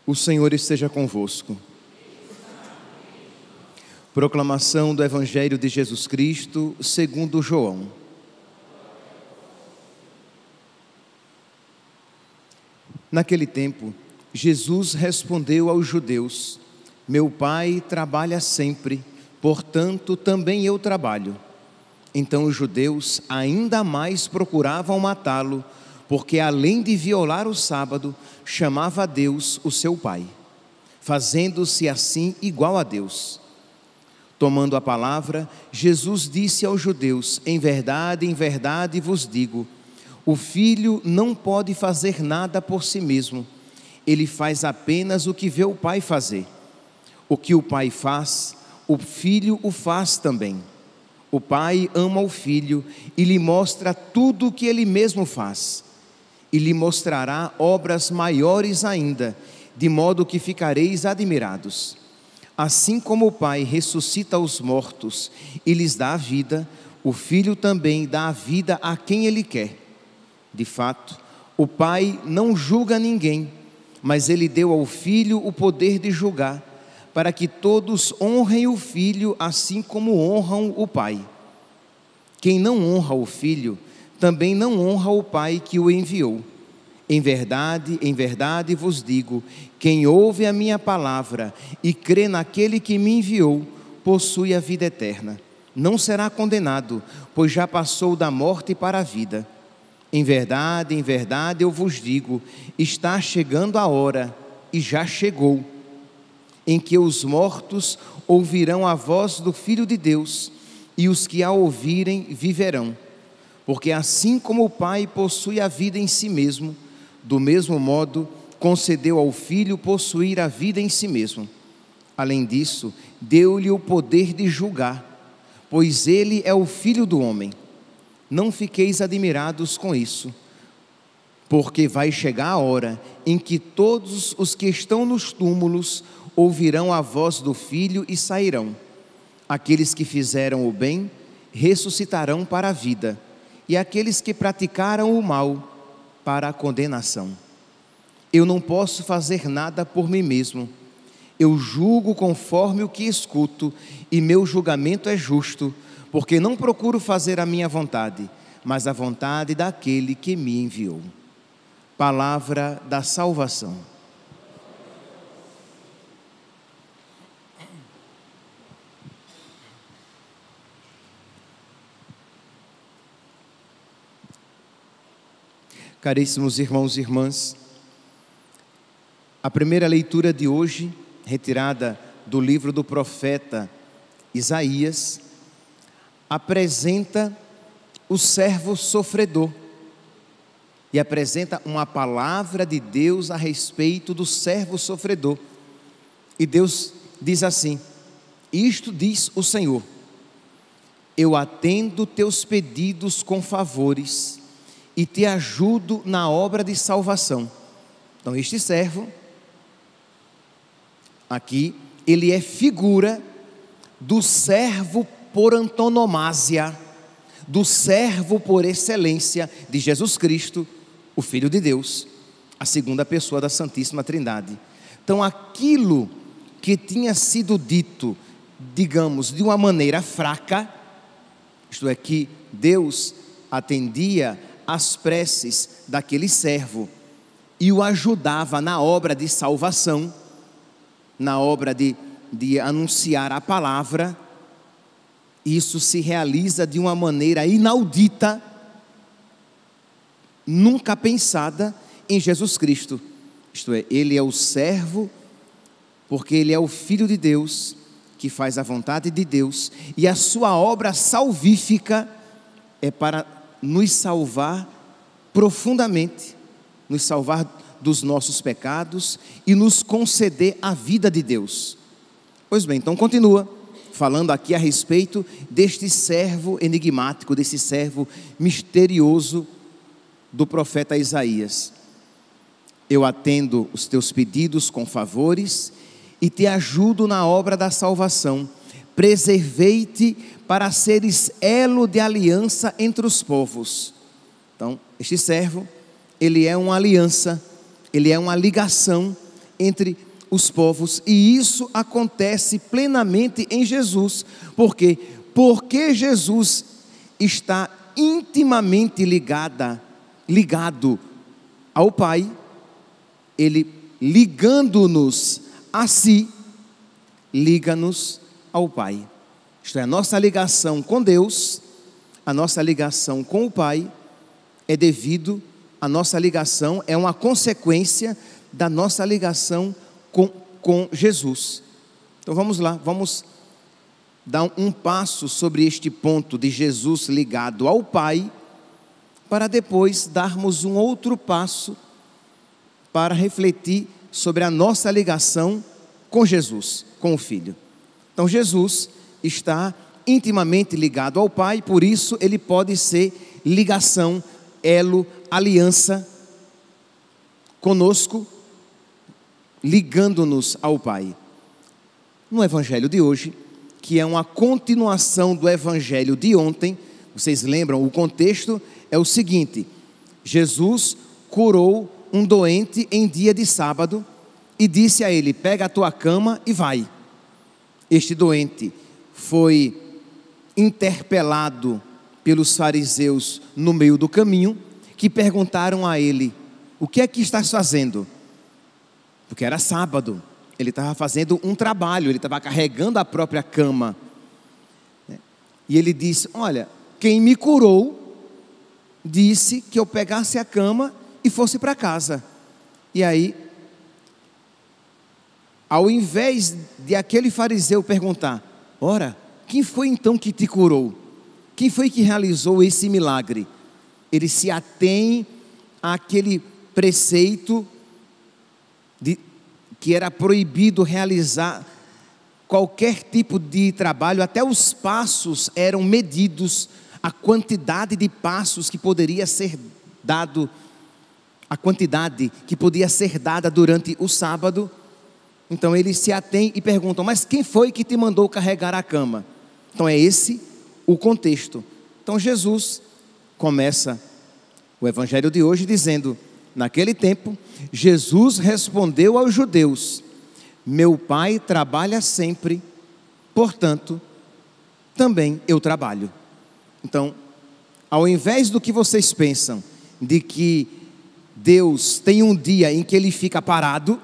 O Senhor esteja convosco. Proclamação do Evangelho de Jesus Cristo, segundo João. Naquele tempo, Jesus respondeu aos judeus: Meu Pai trabalha sempre, portanto também eu trabalho. Então os judeus ainda mais procuravam matá-lo, porque além de violar o sábado, chamava a Deus o seu Pai, fazendo-se assim igual a Deus. Tomando a palavra, Jesus disse aos judeus: em verdade vos digo, o Filho não pode fazer nada por si mesmo, ele faz apenas o que vê o Pai fazer. O que o Pai faz, o Filho o faz também. O Pai ama o Filho e lhe mostra tudo o que ele mesmo faz. E lhe mostrará obras maiores ainda, de modo que ficareis admirados. Assim como o Pai ressuscita os mortos e lhes dá a vida, o Filho também dá a vida a quem ele quer. De fato, o Pai não julga ninguém, mas ele deu ao Filho o poder de julgar, para que todos honrem o Filho assim como honram o Pai. Quem não honra o Filho, também não honra o Pai que o enviou. Em verdade vos digo, quem ouve a minha palavra e crê naquele que me enviou, possui a vida eterna. Não será condenado, pois já passou da morte para a vida. Em verdade eu vos digo, está chegando a hora, e já chegou, em que os mortos ouvirão a voz do Filho de Deus, e os que a ouvirem viverão. Porque assim como o Pai possui a vida em si mesmo, do mesmo modo concedeu ao Filho possuir a vida em si mesmo. Além disso, deu-lhe o poder de julgar, pois ele é o Filho do homem. Não fiqueis admirados com isso, porque vai chegar a hora em que todos os que estão nos túmulos ouvirão a voz do Filho e sairão. Aqueles que fizeram o bem ressuscitarão para a vida, e aqueles que praticaram o mal para a condenação. Eu não posso fazer nada por mim mesmo. Eu julgo conforme o que escuto, e meu julgamento é justo, porque não procuro fazer a minha vontade, mas a vontade daquele que me enviou. Palavra da salvação. Caríssimos irmãos e irmãs, a primeira leitura de hoje, retirada do livro do profeta Isaías, apresenta o servo sofredor e apresenta uma palavra de Deus a respeito do servo sofredor. E Deus diz assim: isto diz o Senhor, eu atendo teus pedidos com favores e te ajudo na obra de salvação. Então este servo aqui, ele é figura do servo por antonomasia, do servo por excelência de Jesus Cristo, o Filho de Deus, a segunda pessoa da Santíssima Trindade. Então aquilo que tinha sido dito, digamos, de uma maneira fraca, isto é, que Deus atendia as preces daquele servo e o ajudava na obra de salvação, na obra de anunciar a palavra. Isso se realiza de uma maneira inaudita, nunca pensada em Jesus Cristo. Isto é, ele é o servo, porque ele é o Filho de Deus, que faz a vontade de Deus, e a sua obra salvífica é para nos salvar profundamente, nos salvar dos nossos pecados e nos conceder a vida de Deus. Pois bem, então continua falando aqui a respeito deste servo enigmático, desse servo misterioso do profeta Isaías. Eu atendo os teus pedidos com favores e te ajudo na obra da salvação. Preservei-te para seres elo de aliança entre os povos. Então, este servo, ele é uma aliança, ele é uma ligação entre os povos, e isso acontece plenamente em Jesus. Por quê? Porque Jesus está intimamente ligado ao Pai. Ele, ligando-nos a si, liga-nos ao Pai. Isto é, a nossa ligação com Deus, a nossa ligação com o Pai a nossa ligação é uma consequência da nossa ligação com Jesus. Então vamos lá, vamos dar um passo sobre este ponto de Jesus ligado ao Pai, para depois darmos um outro passo para refletir sobre a nossa ligação com Jesus, com o Filho. Então Jesus está intimamente ligado ao Pai, por isso ele pode ser ligação, elo, aliança conosco, ligando-nos ao Pai. No Evangelho de hoje, que é uma continuação do Evangelho de ontem, vocês lembram, o contexto é o seguinte: Jesus curou um doente em dia de sábado e disse a ele: pega a tua cama e vai. Este doente foi interpelado pelos fariseus no meio do caminho, que perguntaram a ele: o que é que estás fazendo? Porque era sábado, ele estava fazendo um trabalho, ele estava carregando a própria cama. E ele disse: olha, quem me curou disse que eu pegasse a cama e fosse para casa. E aí, ao invés de aquele fariseu perguntar: ora, quem foi então que te curou? Quem foi que realizou esse milagre? Ele se atém àquele preceito que era proibido realizar qualquer tipo de trabalho, até os passos eram medidos, a quantidade de passos que poderia ser dado, a quantidade que podia ser dada durante o sábado. Então eles se atêm e perguntam: mas quem foi que te mandou carregar a cama? Então é esse o contexto. Então Jesus começa o Evangelho de hoje dizendo: naquele tempo, Jesus respondeu aos judeus: meu Pai trabalha sempre, portanto, também eu trabalho. Então, ao invés do que vocês pensam, de que Deus tem um dia em que Ele fica parado,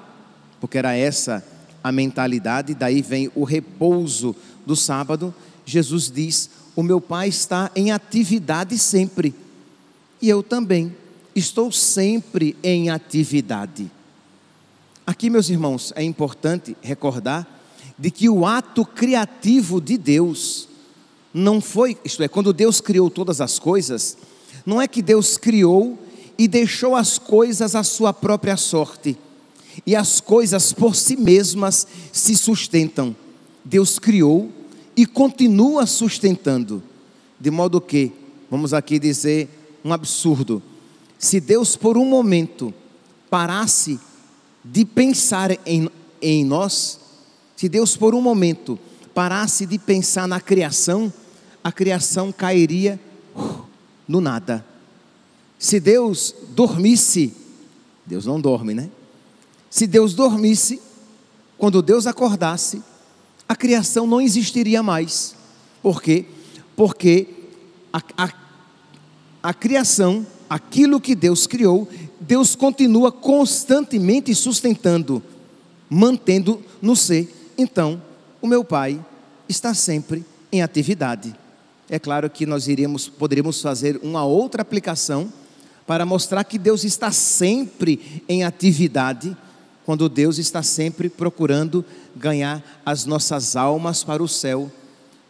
porque era essa a mentalidade, daí vem o repouso do sábado, Jesus diz: o meu Pai está em atividade sempre, e eu também estou sempre em atividade. Aqui, meus irmãos, é importante recordar de que o ato criativo de Deus não foi, isto é, quando Deus criou todas as coisas, não é que Deus criou e deixou as coisas à sua própria sorte, e as coisas por si mesmas se sustentam. Deus criou e continua sustentando, de modo que, vamos aqui dizer um absurdo: se Deus por um momento parasse de pensar em nós, se Deus por um momento parasse de pensar na criação, a criação cairia no nada. Se Deus dormisse, Deus não dorme, né? Se Deus dormisse, quando Deus acordasse, a criação não existiria mais. Por quê? Porque a criação, aquilo que Deus criou, Deus continua constantemente sustentando, mantendo no ser. Então, o meu Pai está sempre em atividade. É claro que nós poderíamos fazer uma outra aplicação para mostrar que Deus está sempre em atividade, quando Deus está sempre procurando ganhar as nossas almas para o céu,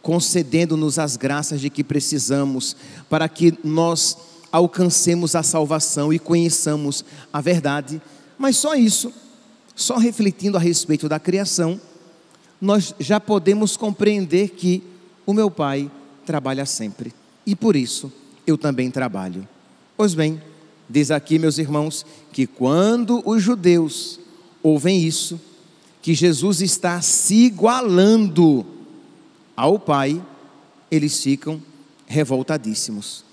concedendo-nos as graças de que precisamos, para que nós alcancemos a salvação e conheçamos a verdade. Mas só isso, só refletindo a respeito da criação, nós já podemos compreender que o meu Pai trabalha sempre, e por isso eu também trabalho. Pois bem, diz aqui, meus irmãos, que quando os judeus ouvem isso, que Jesus está se igualando ao Pai, eles ficam revoltadíssimos.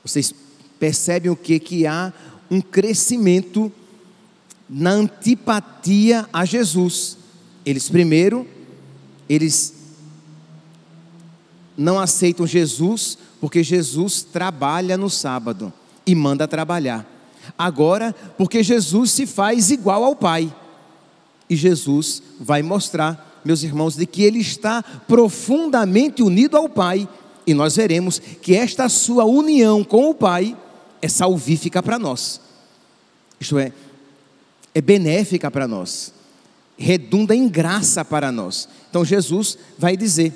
Vocês percebem o que? Que há um crescimento na antipatia a Jesus. Eles não aceitam Jesus, porque Jesus trabalha no sábado e manda trabalhar. Agora, porque Jesus se faz igual ao Pai. E Jesus vai mostrar, meus irmãos, de que Ele está profundamente unido ao Pai. E nós veremos que esta sua união com o Pai é salvífica para nós. Isto é benéfica para nós, redunda em graça para nós. Então Jesus vai dizer,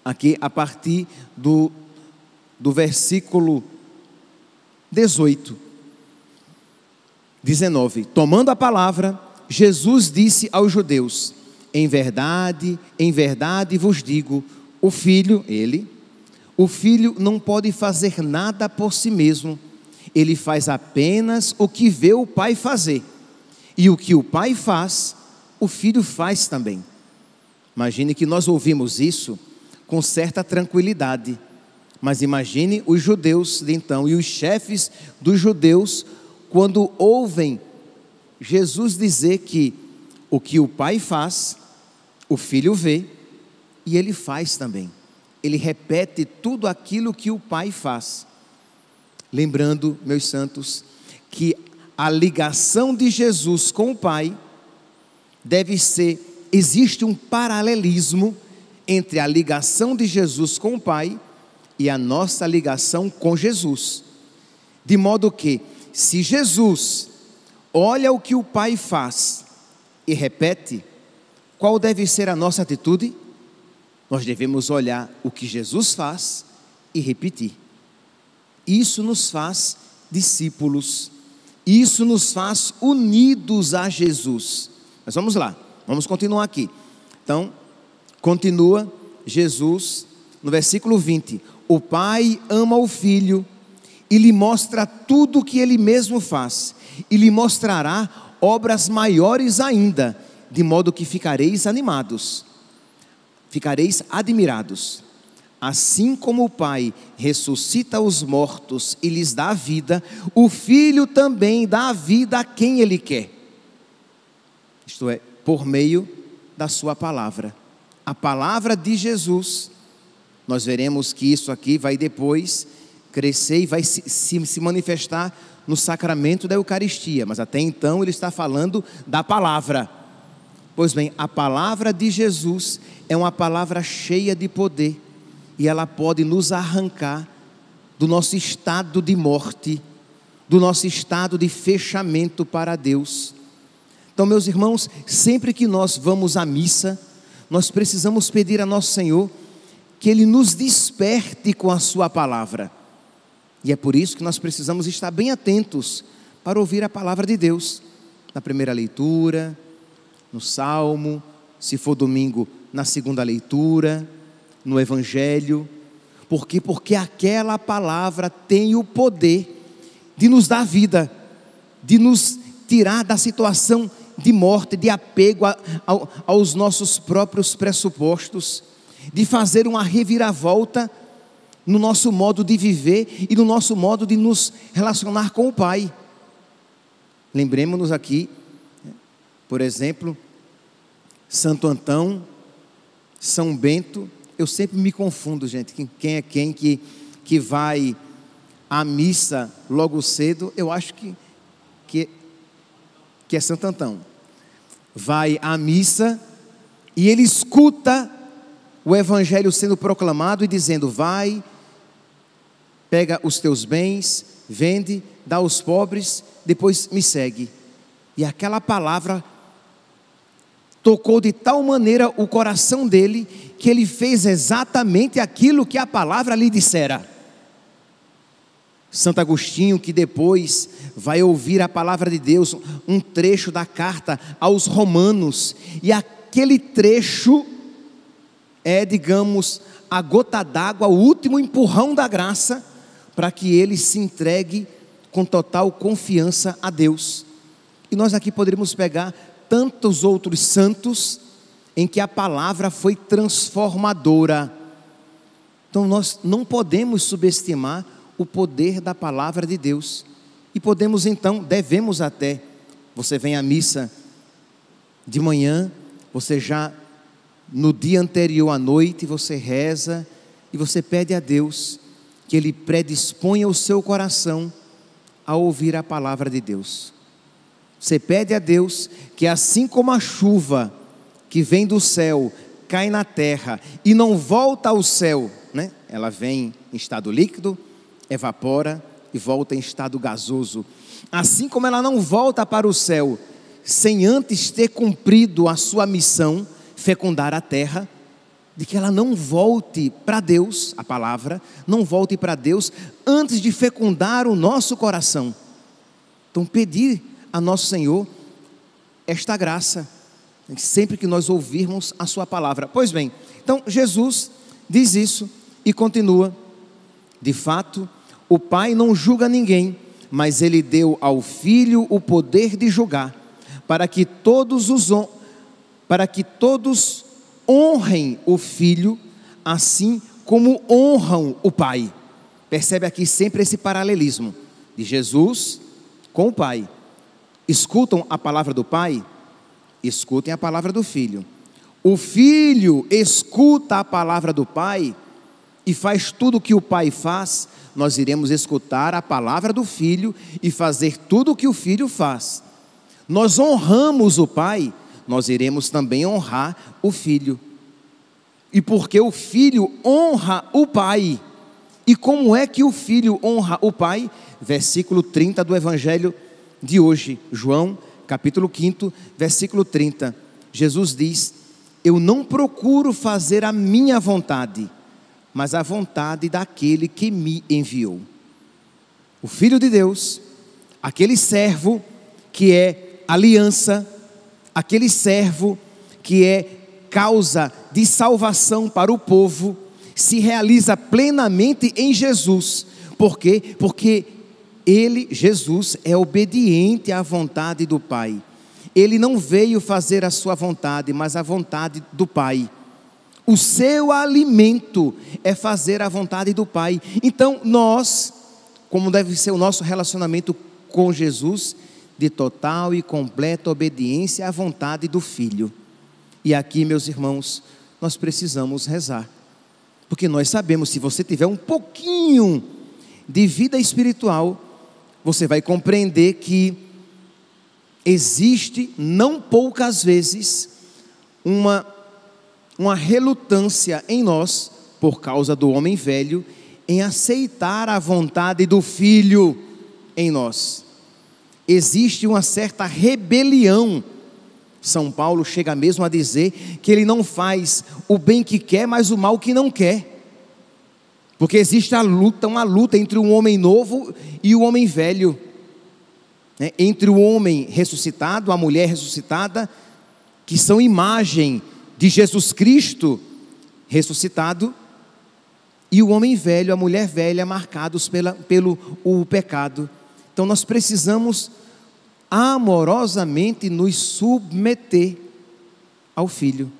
aqui a partir do versículo 18, 19, tomando a palavra, Jesus disse aos judeus: em verdade vos digo, o filho não pode fazer nada por si mesmo, ele faz apenas o que vê o Pai fazer, e o que o Pai faz, o filho faz também. Imagine que nós ouvimos isso com certa tranquilidade, mas imagine os judeus de então e os chefes dos judeus quando ouvem Jesus dizer que o que o Pai faz, o filho vê e ele faz também. Ele repete tudo aquilo que o Pai faz. Lembrando, meus santos, que a ligação de Jesus com o Pai existe um paralelismo entre a ligação de Jesus com o Pai e a nossa ligação com Jesus. De modo que, se Jesus olha o que o Pai faz e repete, qual deve ser a nossa atitude? Nós devemos olhar o que Jesus faz e repetir. Isso nos faz discípulos, isso nos faz unidos a Jesus. Mas vamos lá, vamos continuar aqui. Então, continua Jesus no versículo 20: o Pai ama o Filho e lhe mostra tudo o que Ele mesmo faz, e lhe mostrará obras maiores ainda, de modo que ficareis admirados. Assim como o Pai ressuscita os mortos e lhes dá a vida, o Filho também dá a vida a quem Ele quer. Isto é, por meio da sua palavra. A palavra de Jesus, nós veremos que isso aqui vai depois crescer e vai se manifestar no sacramento da Eucaristia, mas até então ele está falando da palavra. Pois bem, a palavra de Jesus é uma palavra cheia de poder, e ela pode nos arrancar do nosso estado de morte, do nosso estado de fechamento para Deus. Então, meus irmãos, sempre que nós vamos à missa, nós precisamos pedir a nosso Senhor que Ele nos desperte com a sua palavra. E é por isso que nós precisamos estar bem atentos para ouvir a palavra de Deus, na primeira leitura, no Salmo, se for domingo, na segunda leitura, no Evangelho. Por quê? Porque aquela palavra tem o poder de nos dar vida, de nos tirar da situação de morte, de apego aos nossos próprios pressupostos, de fazer uma reviravolta no nosso modo de viver e no nosso modo de nos relacionar com o Pai. Lembremos-nos aqui, por exemplo, Santo Antão, São Bento. Eu sempre me confundo, gente, quem é quem que vai à missa logo cedo. Eu acho que é Santo Antão. Vai à missa e ele escuta o Evangelho sendo proclamado e dizendo: vai, pega os teus bens, vende, dá aos pobres, depois me segue. E aquela palavra tocou de tal maneira o coração dele, que ele fez exatamente aquilo que a palavra lhe dissera. Santo Agostinho, que depois vai ouvir a palavra de Deus, um trecho da carta aos Romanos, e aquele trecho é, digamos, a gota d'água, o último empurrão da graça, para que ele se entregue com total confiança a Deus. E nós aqui poderíamos pegar tantos outros santos em que a palavra foi transformadora. Então nós não podemos subestimar o poder da palavra de Deus, e podemos então, devemos até, você vem à missa de manhã, você já no dia anterior à noite, você reza e você pede a Deus que Ele predisponha o seu coração a ouvir a palavra de Deus. Você pede a Deus que, assim como a chuva que vem do céu, cai na terra e não volta ao céu, né? Ela vem em estado líquido, evapora e volta em estado gasoso. Assim como ela não volta para o céu sem antes ter cumprido a sua missão, fecundar a terra, de que ela não volte para Deus, a palavra, não volte para Deus antes de fecundar o nosso coração. Então pedir a nosso Senhor esta graça, sempre que nós ouvirmos a sua palavra. Pois bem, então Jesus diz isso e continua: de fato, o Pai não julga ninguém, mas Ele deu ao Filho o poder de julgar, para que todos honrem o Filho, assim como honram o Pai. Percebe aqui sempre esse paralelismo de Jesus com o Pai. Escutam a palavra do Pai? Escutem a palavra do Filho. O Filho escuta a palavra do Pai e faz tudo o que o Pai faz. Nós iremos escutar a palavra do Filho e fazer tudo o que o Filho faz. Nós honramos o Pai, nós iremos também honrar o Filho. E porque o Filho honra o Pai. E como é que o Filho honra o Pai? Versículo 30 do Evangelho de hoje, João, capítulo 5, versículo 30. Jesus diz: eu não procuro fazer a minha vontade, mas a vontade daquele que me enviou. O Filho de Deus, aquele servo que é aliança, aquele servo que é causa de salvação para o povo, se realiza plenamente em Jesus. Por quê? Porque Ele, Jesus, é obediente à vontade do Pai. Ele não veio fazer a sua vontade, mas a vontade do Pai. O seu alimento é fazer a vontade do Pai. Então nós, como deve ser o nosso relacionamento com Jesus, de total e completa obediência à vontade do Filho. E aqui, meus irmãos, nós precisamos rezar, porque nós sabemos, se você tiver um pouquinho de vida espiritual, você vai compreender que existe, não poucas vezes, uma relutância em nós, por causa do homem velho, em aceitar a vontade do Filho em nós. Existe uma certa rebelião. São Paulo chega mesmo a dizer que ele não faz o bem que quer, mas o mal que não quer. Porque existe uma luta entre o homem novo e o homem velho, né? Entre o homem ressuscitado, a mulher ressuscitada, que são imagem de Jesus Cristo ressuscitado, e o homem velho, a mulher velha, marcados pelo pecado. Então nós precisamos amorosamente nos submeter ao Filho.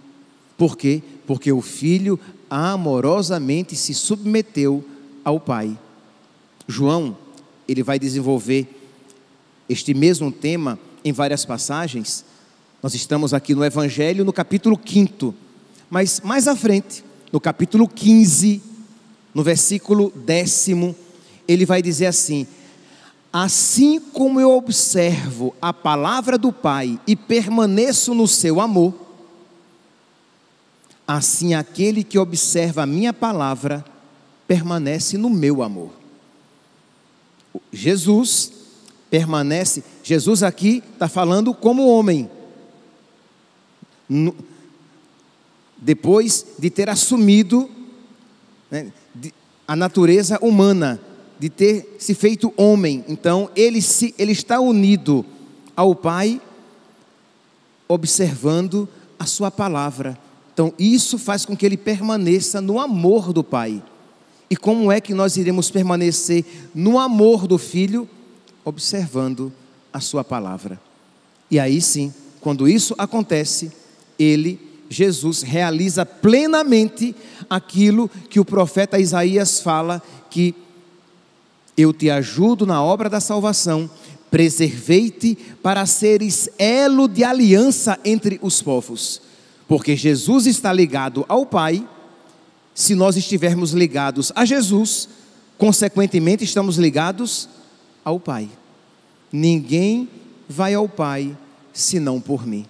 Por quê? Porque o Filho amorosamente se submeteu ao Pai. João, ele vai desenvolver este mesmo tema em várias passagens. Nós estamos aqui no Evangelho, no capítulo 5, mas mais à frente, no capítulo 15, no versículo 10, ele vai dizer assim: assim como eu observo a palavra do Pai e permaneço no seu amor, assim aquele que observa a minha palavra permanece no meu amor. Jesus permanece, Jesus aqui está falando como homem, depois de ter assumido, né, a natureza humana, de ter se feito homem. Então ele está unido ao Pai, observando a sua palavra. Então isso faz com que ele permaneça no amor do Pai. E como é que nós iremos permanecer no amor do Filho? Observando a sua palavra. E aí sim, quando isso acontece, Jesus realiza plenamente aquilo que o profeta Isaías fala, que eu te ajudo na obra da salvação, preservei-te para seres elo de aliança entre os povos, porque Jesus está ligado ao Pai. Se nós estivermos ligados a Jesus, consequentemente estamos ligados ao Pai. Ninguém vai ao Pai senão por mim.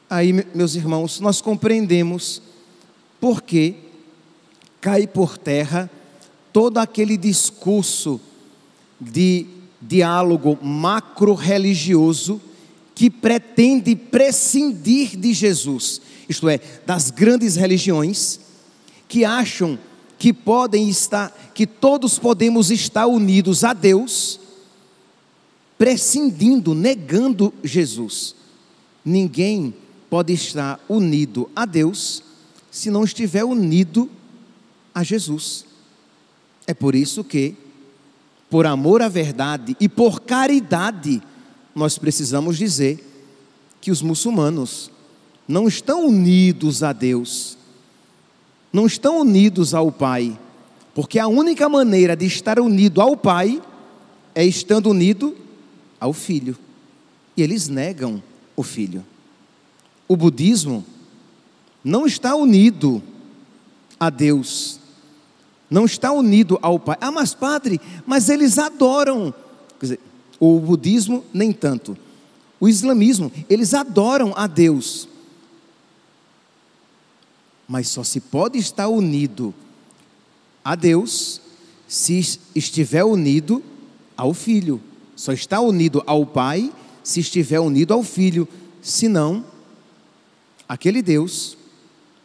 Aí, meus irmãos, nós compreendemos por que cai por terra todo aquele discurso de diálogo macro-religioso que pretende prescindir de Jesus, isto é, das grandes religiões, que acham que que todos podemos estar unidos a Deus, prescindindo, negando Jesus. Ninguém pode estar unido a Deus se não estiver unido a Jesus. É por isso que, por amor à verdade e por caridade, nós precisamos dizer que os muçulmanos não estão unidos a Deus, não estão unidos ao Pai, porque a única maneira de estar unido ao Pai é estando unido ao Filho, e eles negam o Filho. O budismo não está unido a Deus, não está unido ao Pai. Ah, mas padre, mas eles adoram. Quer dizer, o budismo nem tanto. O islamismo, eles adoram a Deus. Mas só se pode estar unido a Deus se estiver unido ao Filho. Só está unido ao Pai se estiver unido ao Filho. Senão, aquele Deus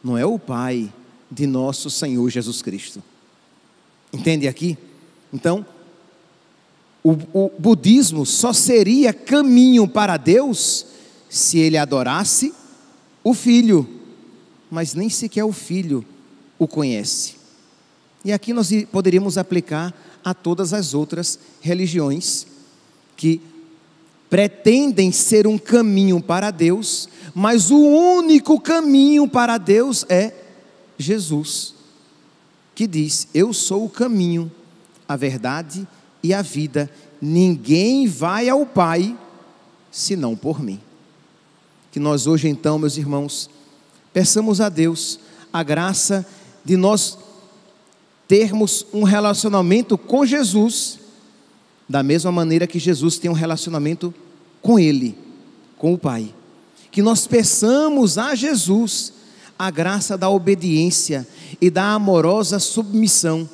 não é o Pai de nosso Senhor Jesus Cristo. Entende aqui? Então, o budismo só seria caminho para Deus se ele adorasse o Filho, mas nem sequer o Filho o conhece. E aqui nós poderíamos aplicar a todas as outras religiões que pretendem ser um caminho para Deus, mas o único caminho para Deus é Jesus, que diz: eu sou o caminho, a verdade e a vida, ninguém vai ao Pai senão por mim. Que nós hoje então, meus irmãos, peçamos a Deus a graça de nós termos um relacionamento com Jesus, da mesma maneira que Jesus tem um relacionamento com Ele, com o Pai. Que nós peçamos a Jesus a graça da obediência e da amorosa submissão.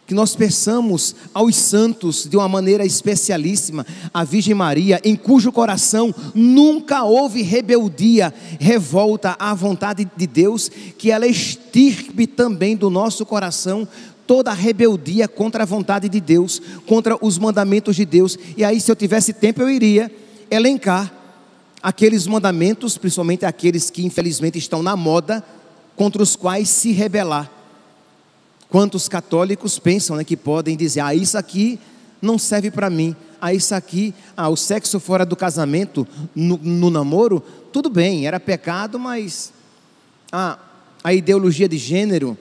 Que nós peçamos aos santos, de uma maneira especialíssima, a Virgem Maria, em cujo coração nunca houve rebeldia, revolta à vontade de Deus, que ela extirpe também do nosso coração toda a rebeldia contra a vontade de Deus, contra os mandamentos de Deus. E aí, se eu tivesse tempo, eu iria elencar aqueles mandamentos, principalmente aqueles que infelizmente estão na moda, contra os quais se rebelar. Quantos católicos pensam, que podem dizer: isso aqui não serve para mim, isso aqui, o sexo fora do casamento, no namoro, tudo bem, era pecado, mas a ideologia de gênero,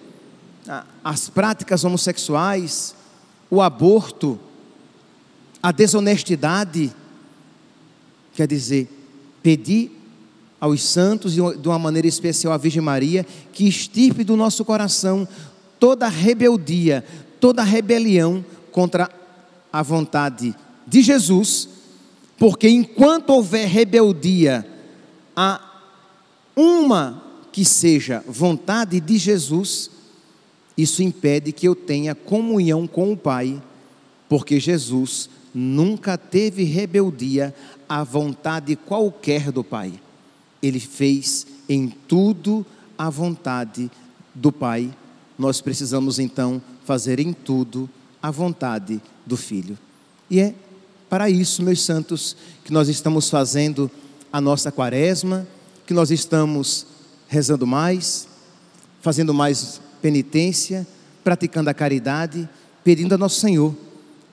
as práticas homossexuais, o aborto, a desonestidade, quer dizer, pedir aos santos, de uma maneira especial à Virgem Maria, que extirpe do nosso coração toda rebeldia, toda rebelião contra a vontade de Jesus, porque enquanto houver rebeldia a uma que seja vontade de Jesus, isso impede que eu tenha comunhão com o Pai, porque Jesus nunca teve rebeldia à vontade qualquer do Pai. Ele fez em tudo a vontade do Pai. Nós precisamos então fazer em tudo a vontade do Filho. E é para isso, meus santos, que nós estamos fazendo a nossa quaresma, que nós estamos rezando mais, fazendo mais penitência, praticando a caridade, pedindo a nosso Senhor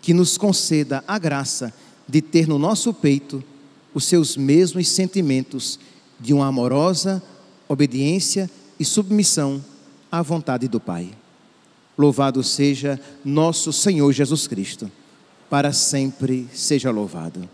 que nos conceda a graça de ter no nosso peito os seus mesmos sentimentos de uma amorosa obediência e submissão à vontade do Pai. Louvado seja nosso Senhor Jesus Cristo. para sempre seja louvado.